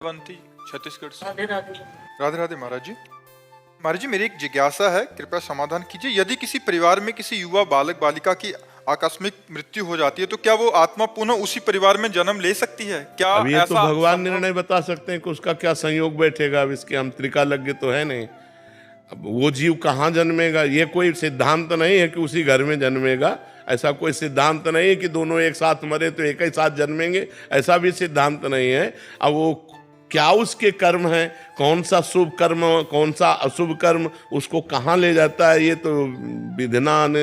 अवंती छत्तीसगढ़ से। राधे राधे। राधे राधे महाराज जी। महाराज जी, मेरी एक जिज्ञासा है, कृपया समाधान कीजिए। यदि किसी परिवार में किसी युवा बालक बालिका की आकस्मिक मृत्यु हो जाती है तो क्या वो आत्मा पुनः उसी परिवार में जन्म ले सकती है? क्या अब ये तो ऐसा भगवान संभव? निर्णय बता सकते हैं कि उसका क्या संयोग बैठेगा। अब इसके हम त्रिकालज्ञ तो है नहीं। अब वो जीव कहाँ जन्मेगा, ये कोई सिद्धांत नहीं है कि उसी घर में जन्मेगा। ऐसा कोई सिद्धांत नहीं है कि दोनों एक साथ मरे तो एक ही साथ जन्मेंगे, ऐसा भी सिद्धांत नहीं है। अब वो क्या उसके कर्म हैं, कौन सा शुभ कर्म कौन सा अशुभ कर्म उसको कहाँ ले जाता है, ये तो विधान ने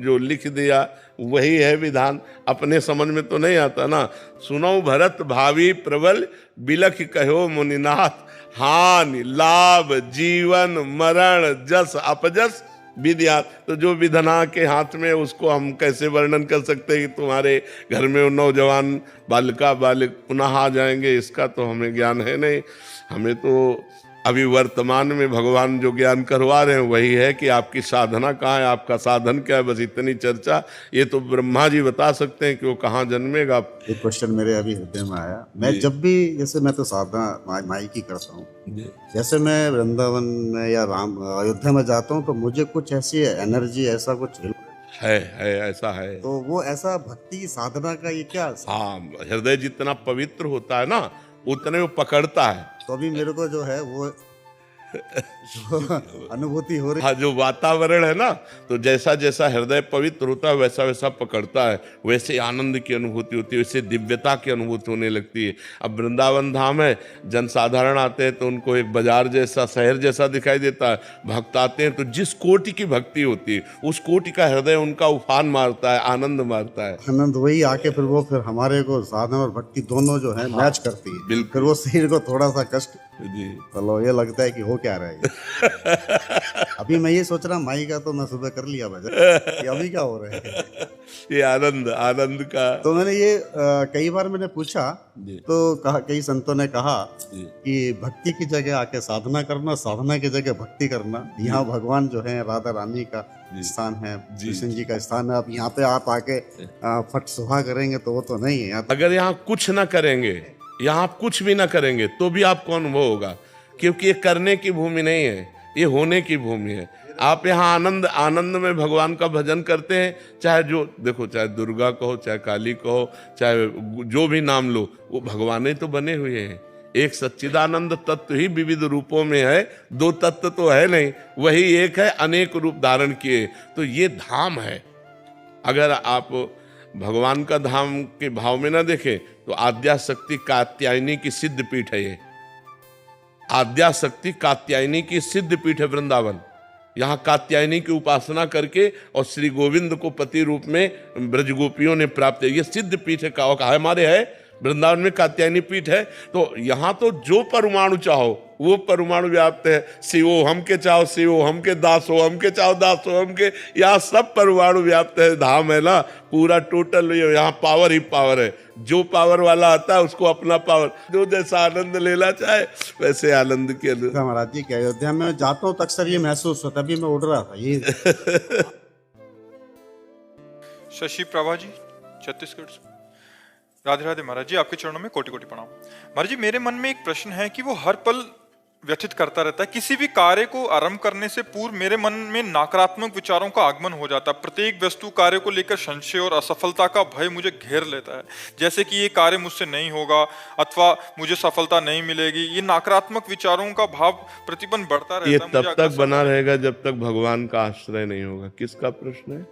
जो लिख दिया वही है विधान। अपने समझ में तो नहीं आता ना। सुनो भरत भावी प्रबल बिलख कहो मुनिनाथ, हानि लाभ जीवन मरण जस अपजस विद्या। तो जो विधना के हाथ में, उसको हम कैसे वर्णन कर सकते हैं कि तुम्हारे घर में वो नौजवान बालिका बालिक पुनः आ जाएंगे, इसका तो हमें ज्ञान है नहीं। हमें तो अभी वर्तमान में भगवान जो ज्ञान करवा रहे हैं वही है कि आपकी साधना कहाँ है, आपका साधन क्या है, बस इतनी चर्चा। ये तो ब्रह्मा जी बता सकते हैं कि वो कहाँ जन्मेगा। एक क्वेश्चन मेरे अभी हृदय में आया। मैं जब भी, जैसे मैं तो साधना माई की करता हूँ, जैसे मैं वृंदावन में या राम अयोध्या में जाता हूँ तो मुझे कुछ ऐसी एनर्जी, ऐसा कुछ है ऐसा है। तो वो ऐसा भक्ति साधना का ये क्या? हाँ, हृदय जितना पवित्र होता है ना उतने वो पकड़ता है। तो अभी मेरे को जो है वो जो अनुभूति हो रही। हाँ, जो वातावरण है ना, तो जैसा जैसा हृदय पवित्र होता है वैसा वैसा पकड़ता है, वैसे आनंद की अनुभूति होती है, वैसे दिव्यता की अनुभूति होने लगती है। अब वृंदावन धाम है, जनसाधारण आते हैं तो उनको एक बाजार जैसा, शहर जैसा दिखाई देता है। भक्त आते हैं तो जिस कोटि की भक्ति होती है उस कोटि का हृदय उनका उफान मारता है, आनंद मारता है। आनंद वही आके फिर हमारे को साधना और भक्ति दोनों जो है मैच करती है। बिल्कुल। फिर वो शरीर को थोड़ा सा कष्ट जी। चलो ये लगता है कि हो क्या रहा है। अभी मैं ये सोच रहा हूँ, माई का तो मैं सुबह कर लिया भजन, ये अभी क्या हो रहा है। ये आनंद का। तो मैंने ये कई बार मैंने पूछा तो कहा, कई संतों ने कहा कि भक्ति की जगह आके साधना करना, साधना की जगह भक्ति करना। यहाँ भगवान जो है राधा रानी का स्थान है, कृष्ण जी का स्थान है। अब यहाँ पे आप आके फट सुहा करेंगे तो वो तो नहीं है। अगर यहाँ कुछ ना करेंगे, यहाँ आप कुछ भी ना करेंगे तो भी आपको अनुभव होगा, क्योंकि ये करने की भूमि नहीं है, ये होने की भूमि है। आप यहाँ आनंद में भगवान का भजन करते हैं, चाहे जो देखो, चाहे दुर्गा कहो, चाहे काली कहो, चाहे जो भी नाम लो, वो भगवान ही तो बने हुए हैं। एक सच्चिदानंद तत्व ही विविध रूपों में है, दो तत्व तो है नहीं, वही एक है, अनेक रूप धारण किए। तो ये धाम है। अगर आप भगवान का धाम के भाव में ना देखें तो आद्या शक्ति कात्यायनी की सिद्ध पीठ है। ये आद्या शक्ति कात्यायनी की सिद्ध पीठ है वृंदावन। यहाँ कात्यायनी की उपासना करके और श्री गोविंद को पति रूप में ब्रज गोपियों ने प्राप्त है। ये सिद्ध पीठ है, हमारे है वृंदावन में कात्यायनी पीठ है। तो यहाँ तो जो परमाणु चाहो वो परमाणु व्याप्त है। शिवो हम के चाहो शिवो, हम के दास हो, हम के चाहो दास हो, हम के, यहाँ सब परमाणु व्याप्त है। धाम है ना पूरा टोटल, यहाँ पावर ही पावर है। जो पावर वाला आता है उसको अपना पावर, जो जैसा आनंद लेना चाहे वैसे आनंद के लिए। महाराज जी, क्या अयोध्या में जाता हूँ तो अक्सर ये महसूस होता है। अभी मैं उड़ रहा था ये। शशि प्रभा जी छत्तीसगढ़ से। राधे राधे महाराज जी, आपके चरणों में कोटि कोटि प्रणाम। महाराज जी, मेरे मन में एक प्रश्न है कि वो हर पल व्यथित करता रहता है। किसी भी कार्य को आरंभ करने से पूर्व मेरे मन में नकारात्मक विचारों का आगमन हो जाता है। प्रत्येक वस्तु कार्य को लेकर संशय और असफलता का भय मुझे घेर लेता है, जैसे कि ये कार्य मुझसे नहीं होगा अथवा मुझे सफलता नहीं मिलेगी। ये नकारात्मक विचारों का भाव प्रतिबंध बढ़ता रहता है। ये तब तक बना रहेगा जब तक भगवान का आश्रय नहीं होगा। किसका प्रश्न है?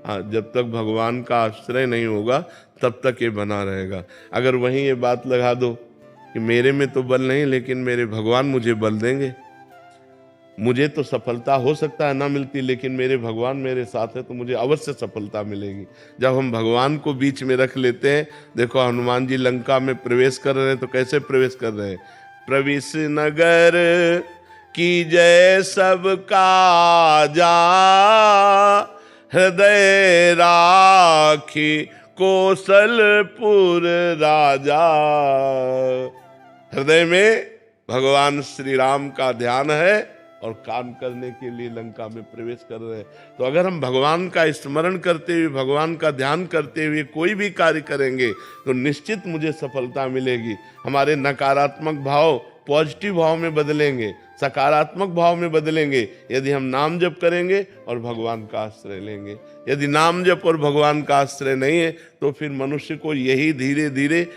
हाँ, जब तक भगवान का आश्रय नहीं होगा तब तक ये बना रहेगा। अगर वहीं ये बात लगा दो कि मेरे में तो बल नहीं लेकिन मेरे भगवान मुझे बल देंगे, मुझे तो सफलता हो सकता है ना मिलती, लेकिन मेरे भगवान मेरे साथ है तो मुझे अवश्य सफलता मिलेगी। जब हम भगवान को बीच में रख लेते हैं, देखो हनुमान जी लंका में प्रवेश कर रहे हैं तो कैसे प्रवेश कर रहे हैं? प्रवेश नगर की जय सबका जा, हृदय राखी कौशलपुर राजा। हृदय में भगवान श्री राम का ध्यान है और काम करने के लिए लंका में प्रवेश कर रहे हैं। तो अगर हम भगवान का स्मरण करते हुए, भगवान का ध्यान करते हुए कोई भी कार्य करेंगे तो निश्चित मुझे सफलता मिलेगी। हमारे नकारात्मक भाव पॉजिटिव भाव में बदलेंगे, सकारात्मक भाव में बदलेंगे यदि हम नाम जप करेंगे और भगवान का आश्रय लेंगे। यदि नाम जप और भगवान का आश्रय नहीं है तो फिर मनुष्य को यही धीरे धीरे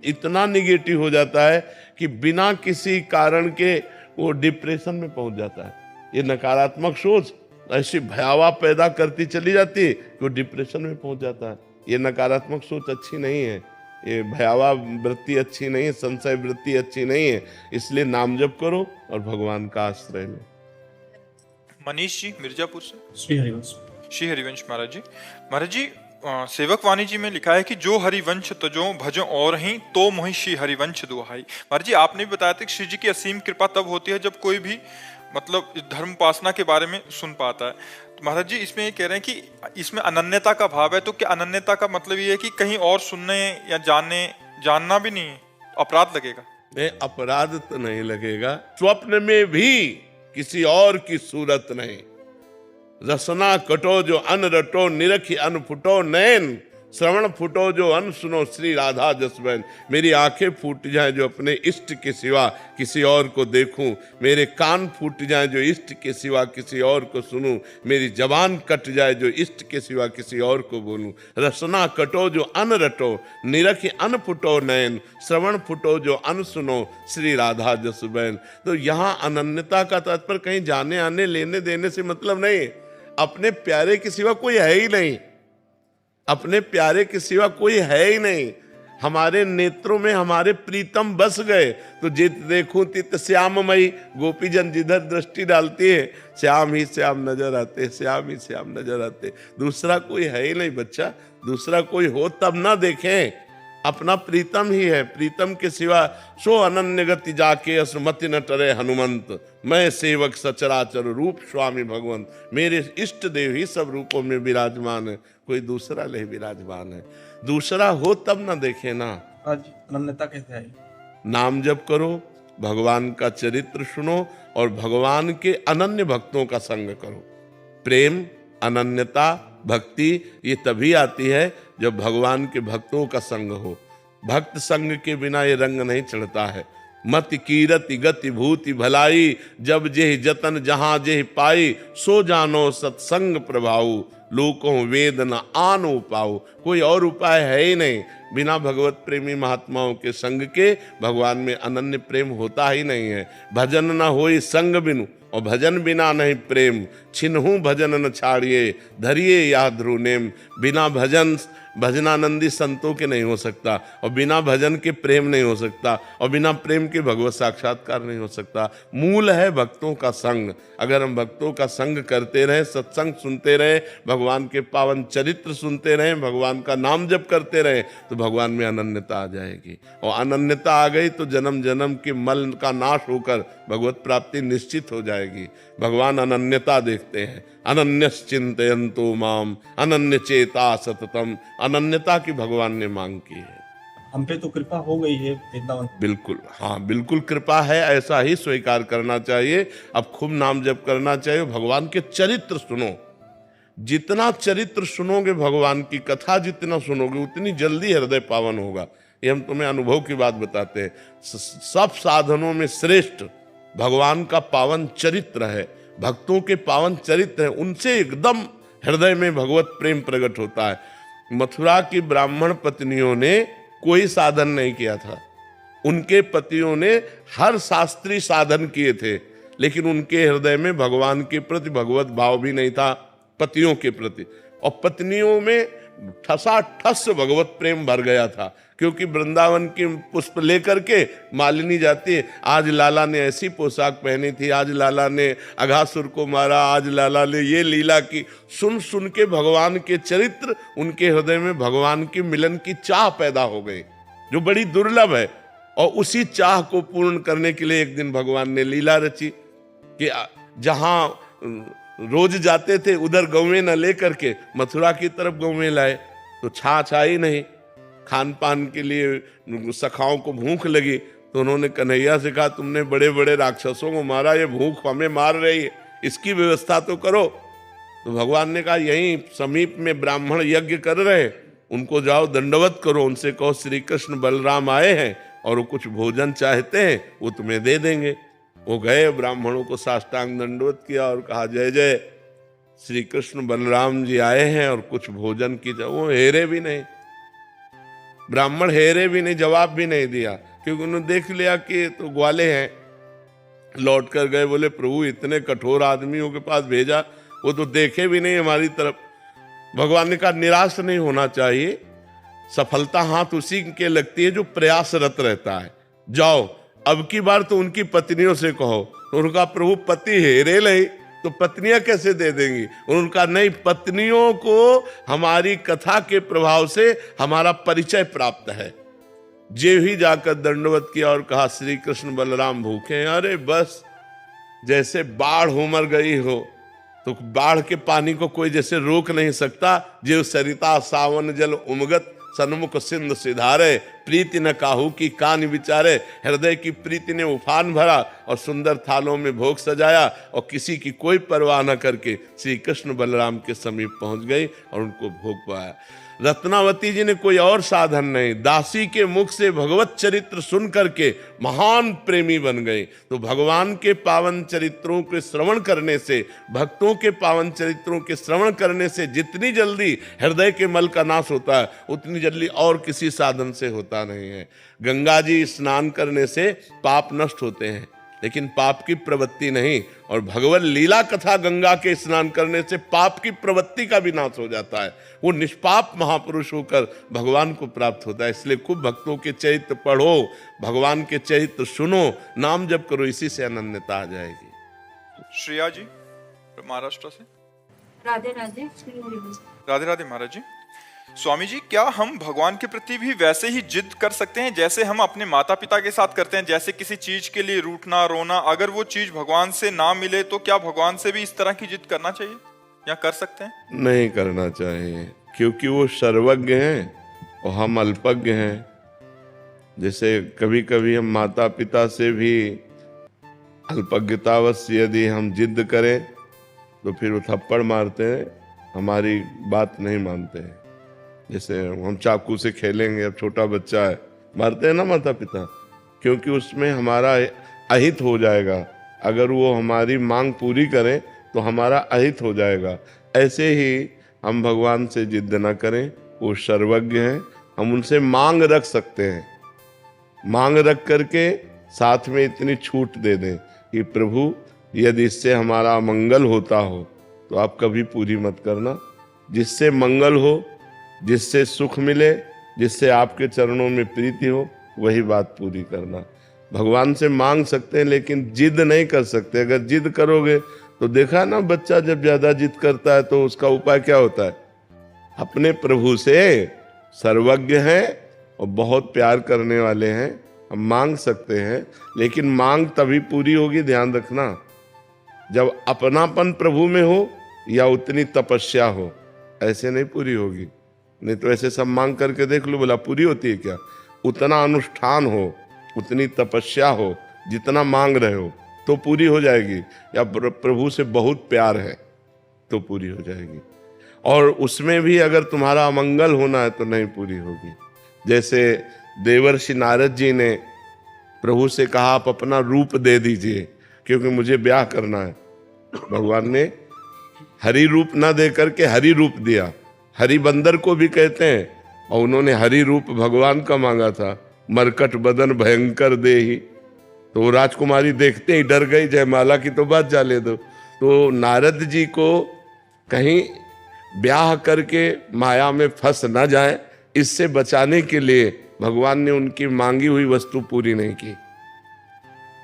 इतना निगेटिव हो जाता है कि बिना किसी कारण के वो डिप्रेशन में पहुंच जाता है। ये नकारात्मक सोच ऐसी भयावह पैदा करती चली जाती है कि वो डिप्रेशन में पहुंच जाता है। ये नकारात्मक सोच अच्छी नहीं है, ये भयावह वृत्ति अच्छी नहीं है, संशय वृत्ति अच्छी नहीं है। इसलिए नाम जप करो और भगवान का आश्रय लो। मनीष जी मिर्जापुर से। श्री हरिवंश। श्री हरिवंश महाराज जी। महाराज जी, सेवक वाणी जी में लिखा है कि जो हरिवंश तजो भजो और ही तो मोहि श्री हरिवंश दुहाई। महाराज जी, आपने भी बताया था कि श्री जी की असीम कृपा तब होती है जब कोई भी मतलब धर्म उपासना के बारे में सुन पाता है। तो महाराज जी इसमें ये कह रहे हैं कि इसमें अनन्यता का भाव है, तो क्या अनन्यता का मतलब ये है कि कहीं और सुनने या जानना भी नहीं अपराध लगेगा? नहीं, अपराध तो नहीं लगेगा। स्वप्न में भी किसी और की सूरत नहीं। रसना कटो जो अन रटो, निरखी अन फुटो नैन, श्रवण फुटो जो अन सुनो श्री राधा जसबैन। मेरी आंखें फूट जाएं जो अपने इष्ट के सिवा किसी और को देखूं, मेरे कान फूट जाएं जो इष्ट के सिवा किसी और को सुनूं, मेरी जबान कट जाए जो इष्ट के सिवा किसी और को बोलूं। रसना कटो जो अन रटो, निरखी अन फुटो नैन, श्रवण फुटो जो अन सुनो श्री राधा जसबैन। तो यहाँ अनन्यता का तात्पर्य कहीं जाने आने लेने देने से मतलब नहीं। अपने प्यारे के सिवा कोई है ही नहीं, अपने प्यारे के सिवा कोई है ही नहीं। हमारे नेत्रों में हमारे प्रीतम बस गए तो जित देखूं तित श्याममयी। गोपीजन जिधर दृष्टि डालती है श्याम ही श्याम नजर आते, श्याम ही श्याम नजर आते। दूसरा कोई है ही नहीं बच्चा, दूसरा कोई हो तब ना देखें, अपना प्रीतम ही है। प्रीतम के सिवा सो अनन्य गति जाके असमति न टरे हनुमंत। मैं सेवक सचराचर रूप स्वामी भगवंत। मेरे इष्ट देव ही सब रूपों में विराजमान है, कोई दूसरा नहीं विराजमान है। दूसरा हो तब ना देखे ना। आज अनन्यता कैसे आई? नाम जप करो, भगवान का चरित्र सुनो और भगवान के अनन्य भक्तों का संग करो। प्रेम, अनन्यता, भक्ति ये तभी आती है जब भगवान के भक्तों का संग हो। भक्त संग के बिना ये रंग नहीं चढ़ता है। मत कीरति गति भूति भलाई, जब जेह जतन जहां जेह पाई, सो जानो सत्संग प्रभाऊ, लोकों वेद न आनो पाओ। कोई और उपाय है ही नहीं। बिना भगवत प्रेमी महात्माओं के संग के भगवान में अनन्य प्रेम होता ही नहीं है। भजन न होई संग बिनु, और भजन बिना नहीं प्रेम, छिन्हू भजन न छाड़िए, धरिए या ध्रुव नेम। बिना भजन भजनानंदी संतों के नहीं हो सकता, और बिना भजन के प्रेम नहीं हो सकता, और बिना प्रेम के भगवत साक्षात्कार नहीं हो सकता। मूल है भक्तों का संग। अगर हम भक्तों का संग करते रहें, सत्संग सुनते रहें, भगवान के पावन चरित्र सुनते रहें, भगवान का नाम जप करते रहें, तो भगवान में अनन्यता आ जाएगी। और अनन्यता आ गई तो जन्म जन्म के मल का नाश होकर भगवत प्राप्ति निश्चित हो जाएगी। भगवान अनन्यता देखते हैं। अनन्यश्चिन्तयन्तो माम अनन्य चेता सततम। अनन्यता की भगवान ने मांग की है। हम पे तो कृपा हो गई है वृंदावन। बिल्कुल, हाँ बिल्कुल कृपा है, ऐसा ही स्वीकार करना चाहिए। अब खूब नाम जप करना चाहिए, भगवान के चरित्र सुनो। जितना चरित्र सुनोगे, भगवान की कथा जितना सुनोगे, उतनी जल्दी हृदय पावन होगा। ये हम तुम्हें अनुभव की बात बताते हैं। सब साधनों में श्रेष्ठ भगवान का पावन चरित्र है, भक्तों के पावन चरित्र है, उनसे एकदम हृदय में भगवत प्रेम प्रकट होता है। मथुरा की ब्राह्मण पत्नियों ने कोई साधन नहीं किया था। उनके पतियों ने हर शास्त्रीय साधन किए थे, लेकिन उनके हृदय में भगवान के प्रति भगवत भाव भी नहीं था, पतियों के प्रति। और पत्नियों में ठसाठस भगवत प्रेम भर गया था, क्योंकि वृंदावन की पुष्प लेकर के मालिनी जाती है। आज लाला ने ऐसी पोशाक पहनी थी, आज लाला ने अघासुर को मारा, आज लाला ने ये लीला की। सुन सुन के भगवान के चरित्र उनके हृदय में भगवान के मिलन की चाह पैदा हो गई, जो बड़ी दुर्लभ है। और उसी चाह को पूर्ण करने के लिए एक दिन भगवान ने लीला रची कि जहां रोज जाते थे उधर गौवें न लेकर के मथुरा की तरफ गौवें लाए, तो छाछ आई नहीं। खान पान के लिए सखाओं को भूख लगी, तो उन्होंने कन्हैया से कहा, तुमने बड़े बड़े राक्षसों को मारा, ये भूख हमें मार रही है, इसकी व्यवस्था तो करो। तो भगवान ने कहा, यहीं समीप में ब्राह्मण यज्ञ कर रहे हैं, उनको जाओ दंडवत करो, उनसे कहो श्री कृष्ण बलराम आए हैं और वो कुछ भोजन चाहते हैं, वो तुम्हें दे देंगे। वो गए, ब्राह्मणों को साष्टांग दंडवत किया और कहा, जय जय, श्री कृष्ण बलराम जी आए हैं और कुछ भोजन की। वो हेरे भी नहीं, ब्राह्मण हेरे भी नहीं, जवाब भी नहीं दिया, क्योंकि उन्होंने देख लिया कि तो ग्वाले हैं। लौट कर गए, बोले प्रभु इतने कठोर आदमियों के पास भेजा, वो तो देखे भी नहीं हमारी तरफ। भगवान ने कहा, निराश नहीं होना चाहिए, सफलता हाथ उसी के लगती है जो प्रयासरत रहता है। जाओ, अब की बार तो उनकी पत्नियों से कहो। तो उनका, प्रभु पति हेरे ले तो पत्नियां कैसे दे देंगी? उनका, नहीं, पत्नियों को हमारी कथा के प्रभाव से हमारा परिचय प्राप्त है। जे ही जाकर दंडवत किया और कहा, श्री कृष्ण बलराम भूखे हैं। अरे बस, जैसे बाढ़ उमड़ गई हो, तो बाढ़ के पानी को कोई जैसे रोक नहीं सकता। जो सरिता सावन जल उमगत, सन्मुख सिंध सिधारे, प्रीति न काहू की कान विचारे। हृदय की प्रीति ने उफान भरा और सुंदर थालों में भोग सजाया, और किसी की कोई परवाह न करके श्री कृष्ण बलराम के समीप पहुंच गई और उनको भोग पाया। रत्नावती जी ने कोई और साधन नहीं, दासी के मुख से भगवत चरित्र सुन करके महान प्रेमी बन गए। तो भगवान के पावन चरित्रों के श्रवण करने से, भक्तों के पावन चरित्रों के श्रवण करने से जितनी जल्दी हृदय के मल का नाश होता है, उतनी जल्दी और किसी साधन से होता नहीं है। गंगा जी स्नान करने से पाप नष्ट होते हैं, लेकिन पाप की प्रवृत्ति नहीं। और भगवत लीला कथा गंगा के स्नान करने से पाप की प्रवृत्ति का भी नाश हो जाता है। वो निष्पाप महापुरुष होकर भगवान को प्राप्त होता है। इसलिए खूब भक्तों के चरित्र पढ़ो, भगवान के चरित्र सुनो, नाम जप करो, इसी से अनन्यता आ जाएगी। श्रेया जी महाराष्ट्र से। राधे राधे। श्री हरि बोल। राधे राधे महाराज जी। स्वामी जी, क्या हम भगवान के प्रति भी वैसे ही जिद कर सकते हैं जैसे हम अपने माता पिता के साथ करते हैं? जैसे किसी चीज के लिए रूठना, रोना, अगर वो चीज भगवान से ना मिले तो क्या भगवान से भी इस तरह की जिद करना चाहिए या कर सकते हैं? नहीं करना चाहिए, क्योंकि वो सर्वज्ञ हैं और हम अल्पज्ञ हैं। जैसे कभी कभी हम माता पिता से भी अल्पज्ञतावश यदि हम जिद करें तो फिर वो थप्पड़ मारते हैं, हमारी बात नहीं मानते हैं। जैसे हम चाकू से खेलेंगे, अब छोटा बच्चा है, मारते हैं ना माता पिता, क्योंकि उसमें हमारा अहित हो जाएगा। अगर वो हमारी मांग पूरी करें तो हमारा अहित हो जाएगा। ऐसे ही हम भगवान से जिद न करें, वो सर्वज्ञ हैं, हम उनसे मांग रख सकते हैं। मांग रख करके साथ में इतनी छूट दे दें कि प्रभु यदि इससे हमारा मंगल होता हो तो आप कभी पूरी मत करना। जिससे मंगल हो, जिससे सुख मिले, जिससे आपके चरणों में प्रीति हो, वही बात पूरी करना। भगवान से मांग सकते हैं लेकिन जिद नहीं कर सकते। अगर जिद करोगे तो देखा ना, बच्चा जब ज्यादा जिद करता है तो उसका उपाय क्या होता है? अपने प्रभु से, सर्वज्ञ हैं और बहुत प्यार करने वाले हैं, हम मांग सकते हैं, लेकिन मांग तभी पूरी होगी, ध्यान रखना, जब अपनापन प्रभु में हो या उतनी तपस्या हो। ऐसे नहीं पूरी होगी। नहीं तो ऐसे सब मांग करके देख लो, बोला पूरी होती है क्या? उतना अनुष्ठान हो, उतनी तपस्या हो, जितना मांग रहे हो तो पूरी हो जाएगी। या प्रभु से बहुत प्यार है तो पूरी हो जाएगी। और उसमें भी अगर तुम्हारा अमंगल होना है तो नहीं पूरी होगी। जैसे देवर्षि नारद जी ने प्रभु से कहा, आप अपना रूप दे दीजिए क्योंकि मुझे ब्याह करना है। भगवान ने हरि रूप ना दे करके हरि रूप दिया। हरि बंदर को भी कहते हैं, और उन्होंने हरि रूप भगवान का मांगा था। मरकट बदन भयंकर देहि, तो वो राजकुमारी देखते ही डर गई, जयमाला की तो बात जाने दो। तो नारद जी को कहीं ब्याह करके माया में फंस ना जाए, इससे बचाने के लिए भगवान ने उनकी मांगी हुई वस्तु पूरी नहीं की।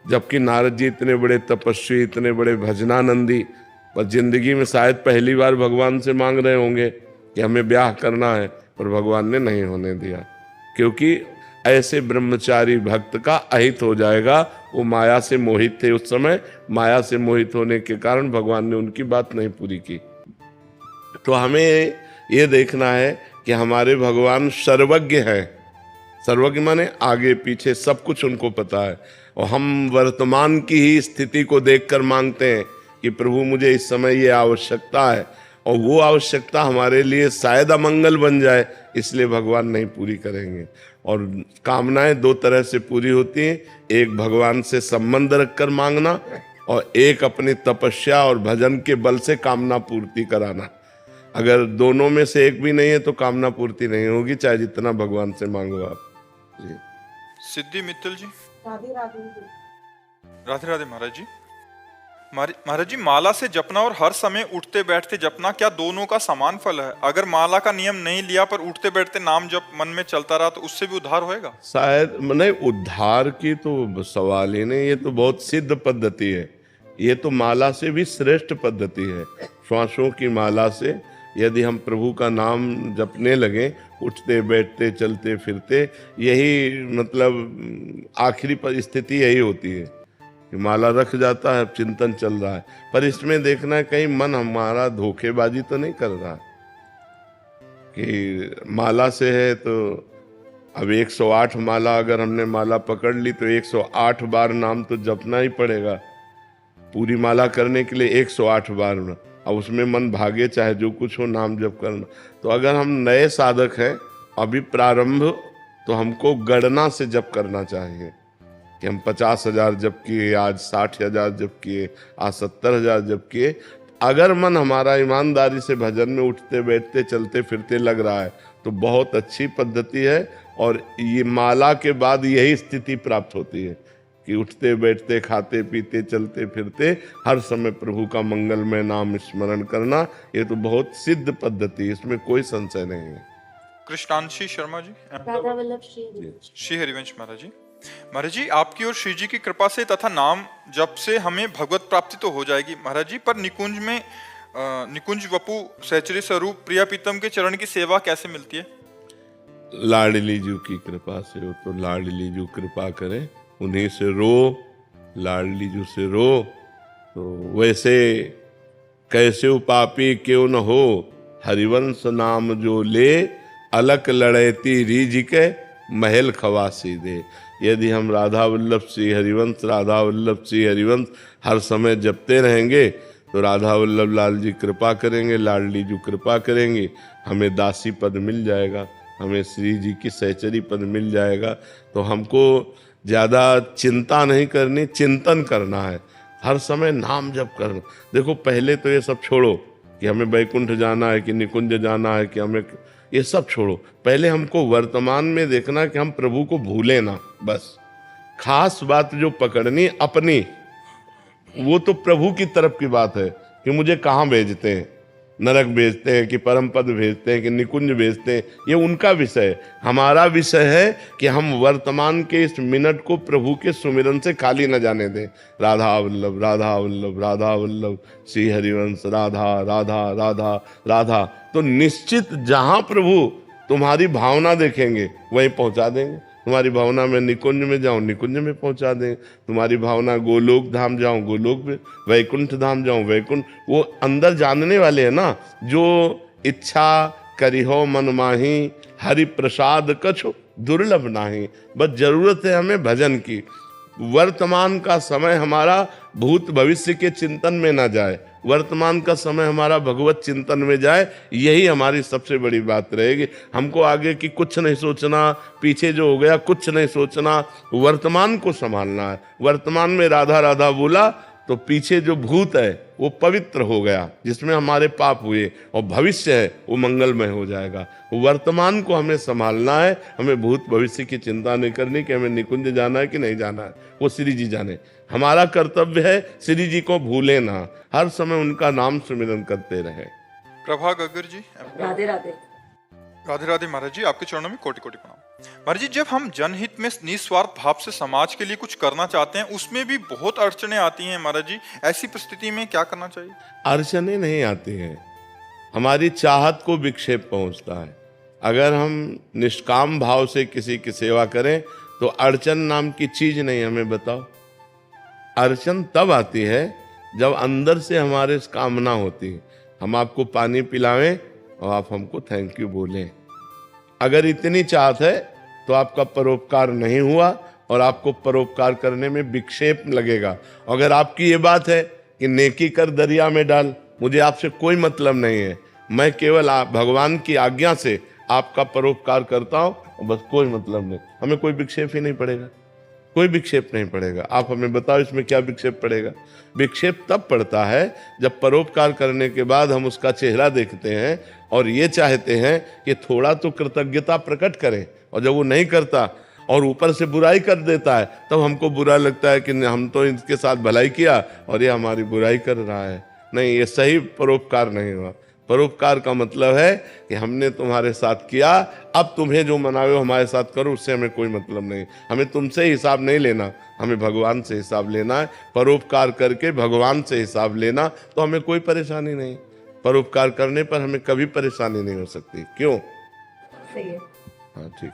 जबकि नारद जी इतने बड़े तपस्वी, इतने बड़े भजनानंदी, पर जिंदगी में शायद पहली बार भगवान से मांग रहे होंगे कि हमें ब्याह करना है, पर भगवान ने नहीं होने दिया, क्योंकि ऐसे ब्रह्मचारी भक्त का अहित हो जाएगा। वो माया से मोहित थे उस समय, माया से मोहित होने के कारण भगवान ने उनकी बात नहीं पूरी की। तो हमें ये देखना है कि हमारे भगवान सर्वज्ञ हैं, सर्वज्ञ माने आगे पीछे सब कुछ उनको पता है। और हम वर्तमान की ही स्थिति को देखकर मांगते हैं कि प्रभु मुझे इस समय ये आवश्यकता है, और वो आवश्यकता हमारे लिए शायद अमंगल बन जाए, इसलिए भगवान नहीं पूरी करेंगे। और कामनाएं दो तरह से पूरी होती हैं, एक भगवान से संबंध रखकर मांगना, और एक अपनी तपस्या और भजन के बल से कामना पूर्ति कराना। अगर दोनों में से एक भी नहीं है तो कामना पूर्ति नहीं होगी, चाहे जितना भगवान से मांगो आप जी। सिद्धि मित्तल जी। राधे राधे। राधे राधे महाराज जी। महाराज जी, माला से जपना और हर समय उठते बैठते जपना, क्या दोनों का समान फल है? अगर माला का नियम नहीं लिया पर उठते बैठते नाम जप मन में चलता रहा तो उससे भी उद्धार होएगा? शायद नहीं, उद्धार की तो सवाल ही नहीं, ये तो बहुत सिद्ध पद्धति है। ये तो माला से भी श्रेष्ठ पद्धति है। श्वासों की माला से यदि हम प्रभु का नाम जपने लगे, उठते बैठते चलते फिरते, यही मतलब आखिरी स्थिति यही होती है कि माला रख जाता है, चिंतन चल रहा है। पर इसमें देखना है कहीं मन हमारा धोखेबाजी तो नहीं कर रहा कि माला से है तो अब 108 माला अगर हमने माला पकड़ ली तो 108 बार नाम तो जपना ही पड़ेगा। पूरी माला करने के लिए 108 बार, अब उसमें मन भागे चाहे जो कुछ हो, नाम जप करना। तो अगर हम नए साधक हैं, अभी प्रारंभ, तो हमको गणना से जप करना चाहिए कि हम 50,000 जप किए, आज 60,000 जप किए, आज 70,000 जप किए। अगर मन हमारा ईमानदारी से भजन में उठते बैठते चलते फिरते लग रहा है तो बहुत अच्छी पद्धति है। और ये माला के बाद यही स्थिति प्राप्त होती है कि उठते बैठते खाते पीते चलते फिरते हर समय प्रभु का मंगलमय नाम स्मरण करना, ये तो बहुत सिद्ध पद्धति है, इसमें कोई संशय नहीं है। कृष्णांशी शर्मा जी। राधा वल्लभ श्री। श्री हरिवंश महाराज जी। महाराज जी, आपकी और श्री जी की कृपा से तथा नाम जप से हमें भगवत प्राप्ति तो हो जाएगी महाराज जी, पर निकुंज में निकुंज वपु सहचरी स्वरूप प्रिया प्रीतम के चरण की सेवा कैसे मिलती है? लाडली जी की कृपा से हो तो लाडली जी कृपा करें, उन्हीं से रो, लाडली जी से रो। तो वैसे कैसे पापी क्यों न हो, हरिवंश नाम जो ले, अलक लड़ैती रीझ के महल खवासी दे। यदि हम राधा वल्लभ श्री हरिवंश, राधा वल्लभ श्री हरिवंश हर समय जपते रहेंगे तो राधा वल्लभ लाल जी कृपा करेंगे, लाडली जी कृपा करेंगे, हमें दासी पद मिल जाएगा, हमें श्री जी की सहचरी पद मिल जाएगा। तो हमको ज़्यादा चिंता नहीं करनी, चिंतन करना है, हर समय नाम जप करना। देखो पहले तो ये सब छोड़ो कि हमें बैकुंठ जाना है कि निकुंज जाना है कि हमें, ये सब छोड़ो। पहले हमको वर्तमान में देखना कि हम प्रभु को भूलें ना, बस। खास बात जो पकड़नी अपनी, वो तो प्रभु की तरफ की बात है कि मुझे कहाँ भेजते हैं, नरक भेजते हैं कि परम पद भेजते हैं कि निकुंज भेजते हैं, ये उनका विषय है। हमारा विषय है कि हम वर्तमान के इस मिनट को प्रभु के सुमिरन से खाली न जाने दें। राधा वल्लभ, राधा वल्लभ, राधा वल्लभ श्री हरिवंश, राधा राधा राधा राधा। तो निश्चित जहाँ प्रभु तुम्हारी भावना देखेंगे वहीं पहुँचा देंगे। तुम्हारी भावना में निकुंज में जाऊं, निकुंज में पहुंचा दें। तुम्हारी भावना गोलोक धाम जाऊं, गोलोक में, वैकुंठ धाम जाऊं, वैकुंठ। वो अंदर जानने वाले हैं ना, जो इच्छा करी हो मन माही, हरि प्रसाद कछु दुर्लभ नाही। बस जरूरत है हमें भजन की। वर्तमान का समय हमारा भूत भविष्य के चिंतन में ना जाए, वर्तमान का समय हमारा भगवत चिंतन में जाए, यही हमारी सबसे बड़ी बात रहेगी। हमको आगे की कुछ नहीं सोचना, पीछे जो हो गया कुछ नहीं सोचना, वर्तमान को संभालना है। वर्तमान में राधा राधा बोला तो पीछे जो भूत है वो पवित्र हो गया, जिसमें हमारे पाप हुए, और भविष्य है वो मंगलमय हो जाएगा। वर्तमान को हमें संभालना है, हमें भूत भविष्य की चिंता नहीं करनी कि हमें निकुंज जाना है कि नहीं जाना है, वो श्री जी जाने। हमारा कर्तव्य है श्री जी को भूले ना, हर समय उनका नाम सुमिरन करते रहे। प्रभा गग्गर जी। राधे राधे। राधे राधे महाराज जी, आपके चरणों में कोटि कोटि प्रणाम। महाराज जी, जब हम जनहित में निस्वार्थ भाव से समाज के लिए कुछ करना चाहते हैं, उसमें भी बहुत अड़चने आती हैं महाराज जी, ऐसी परिस्थिति में क्या करना चाहिए? अड़चने नहीं आती हैं, हमारी चाहत को विक्षेप पहुंचता है। अगर हम निष्काम भाव से किसी की सेवा करें तो अड़चन नाम की चीज नहीं। हमें बताओ, अड़चन तब आती है जब अंदर से हमारे कामना होती है, हम आपको पानी पिलावें और आप हमको थैंक यू बोलें। अगर इतनी चाहत है तो आपका परोपकार नहीं हुआ और आपको परोपकार करने में विक्षेप लगेगा। अगर आपकी ये बात है कि नेकी कर दरिया में डाल, मुझे आपसे कोई मतलब नहीं है, मैं केवल भगवान की आज्ञा से आपका परोपकार करता हूँ, बस कोई मतलब नहीं, हमें कोई विक्षेप ही नहीं पड़ेगा, कोई विक्षेप नहीं पड़ेगा। आप हमें बताओ इसमें क्या विक्षेप पड़ेगा? विक्षेप तब पड़ता है जब परोपकार करने के बाद हम उसका चेहरा देखते हैं और ये चाहते हैं कि थोड़ा तो कृतज्ञता प्रकट करें, और जब वो नहीं करता और ऊपर से बुराई कर देता है तब हमको बुरा लगता है कि हम तो इसके साथ भलाई किया और ये हमारी बुराई कर रहा है। नहीं, ये सही परोपकार नहीं हुआ। परोपकार का मतलब है कि हमने तुम्हारे साथ किया, अब तुम्हें जो मनावे हमारे साथ करो, उससे हमें कोई मतलब नहीं। हमें तुमसे हिसाब नहीं लेना, हमें भगवान से हिसाब लेना है। परोपकार करके भगवान से हिसाब लेना तो हमें कोई परेशानी नहीं। परोपकार करने पर हमें कभी परेशानी नहीं हो सकती। क्यों? सही है। हाँ, ठीक।